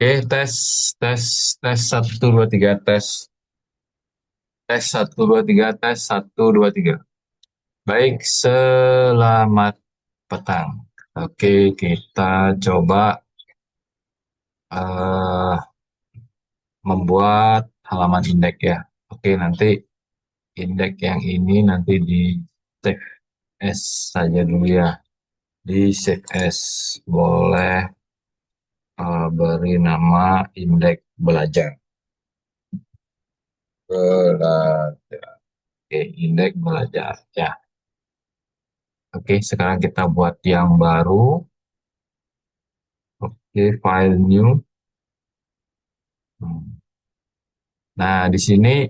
Oke, tes, tes, tes, satu, dua, tiga, tes, satu, dua, tiga, tes, satu, dua, tiga. Baik, selamat petang. Oke, kita coba eh, membuat halaman indeks ya. Oke, nanti indeks yang ini nanti di save as saja dulu ya. Di save as, boleh beri nama indeks belajar. Belajar. Oke, indeks belajar ya. Oke, sekarang kita buat yang baru. Oke, file new. Nah, di sini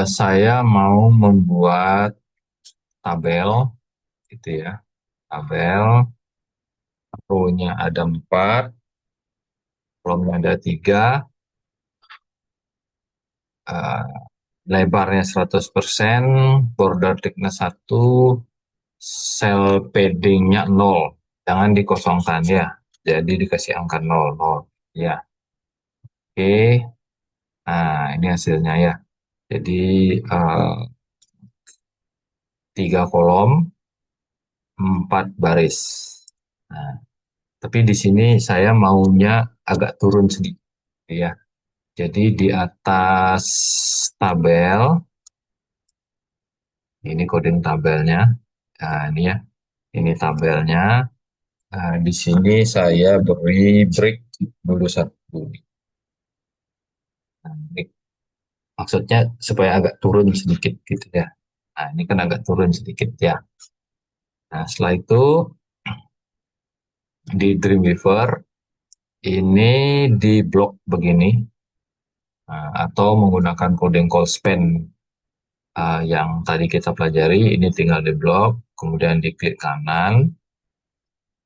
saya mau membuat tabel, gitu ya. Tabel, row-nya ada 4, kolomnya ada 3, eh, lebarnya 100%, border thickness 1, cell padding-nya 0. Jangan dikosongkan ya. Jadi dikasih angka 0, 0. Ya, oke. Nah, ini hasilnya ya. Jadi 3 kolom, 4 baris. Nah, tapi di sini saya maunya agak turun sedikit ya. Jadi di atas tabel, ini coding tabelnya. Nah, ini ya. Ini tabelnya. Nah, di sini saya beri break dulu satu. Nah, break. Maksudnya supaya agak turun sedikit gitu ya. Nah, ini kan agak turun sedikit ya. Nah, setelah itu di Dreamweaver ini di blok begini. Nah, atau menggunakan coding call span yang tadi kita pelajari, ini tinggal di blok, kemudian di klik kanan,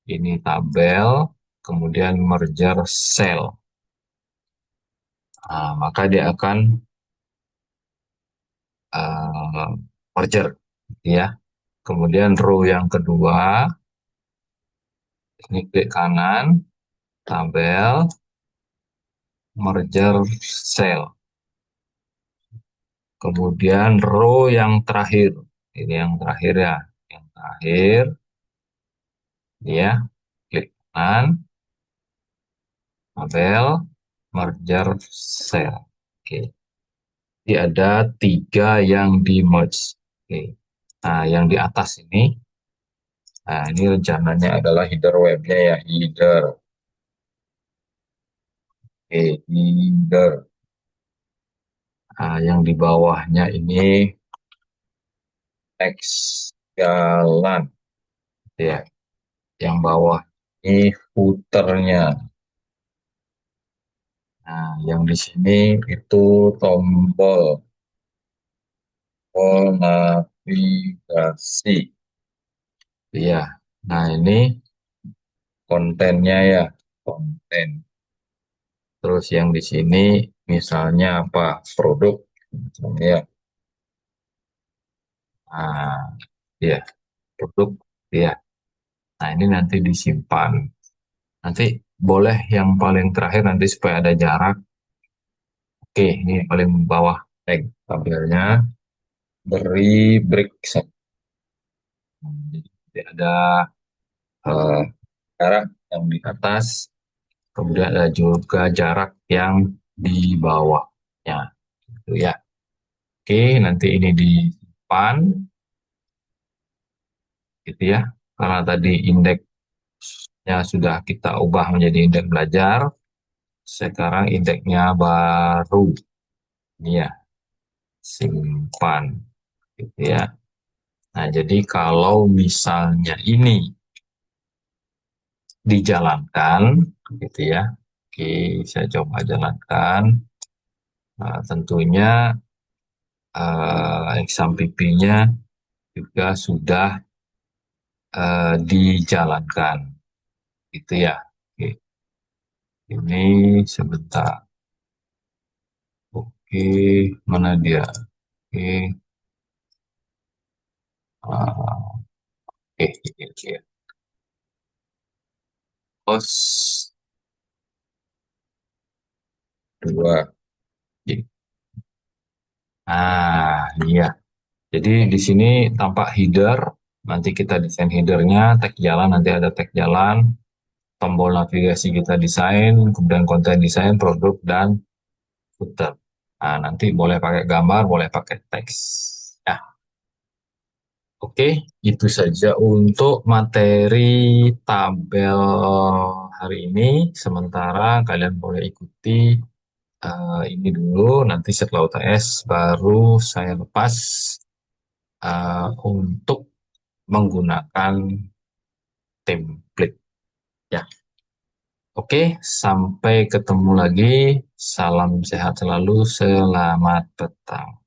ini tabel, kemudian merger cell. Nah, maka dia akan uh, merger, ya. Kemudian row yang kedua, ini klik kanan, tabel, merger cell. Kemudian row yang terakhir, ini yang terakhir ya, yang terakhir, ya, klik kanan, tabel, merger cell. Oke. Jadi ada 3 yang di merge. Oke. Nah, yang di atas ini, nah ini rencananya adalah header webnya ya, header. Oke, header. Nah, yang di bawahnya ini teks jalan, ya. Yang bawah ini footernya. Nah, yang di sini itu tombol, tombol navigasi. Ya. Nah, ini kontennya ya, konten. Terus yang di sini misalnya apa? Produk. Misalnya, nah, ya, produk, ya. Nah, ini nanti disimpan. Nanti boleh yang paling terakhir nanti supaya ada jarak. Oke, ini paling bawah tag tabelnya. Beri break. Jadi ada eh, jarak yang di atas, kemudian ada juga jarak yang di bawahnya. Gitu ya. Oke, nanti ini disimpan. Gitu ya. Karena tadi indeksnya sudah kita ubah menjadi indeks belajar, sekarang indeksnya baru. Ini ya, simpan. Gitu ya. Nah, jadi kalau misalnya ini dijalankan, gitu ya. Oke, saya coba jalankan. Nah, tentunya exam PP-nya juga sudah dijalankan. Gitu ya. Oke, ini sebentar. Oke, mana dia? Oke, oke, oke, oke. Close dua. Ah, iya. Jadi di sini tampak header. Nanti kita desain headernya, tag jalan, nanti ada tag jalan, tombol navigasi kita desain, kemudian konten desain, produk, dan footer. Nah, nanti boleh pakai gambar, boleh pakai teks. Ya, oke. Itu saja untuk materi tabel hari ini. Sementara kalian boleh ikuti ini dulu. Nanti setelah UTS baru saya lepas untuk menggunakan template. Ya, oke. Sampai ketemu lagi. Salam sehat selalu. Selamat petang.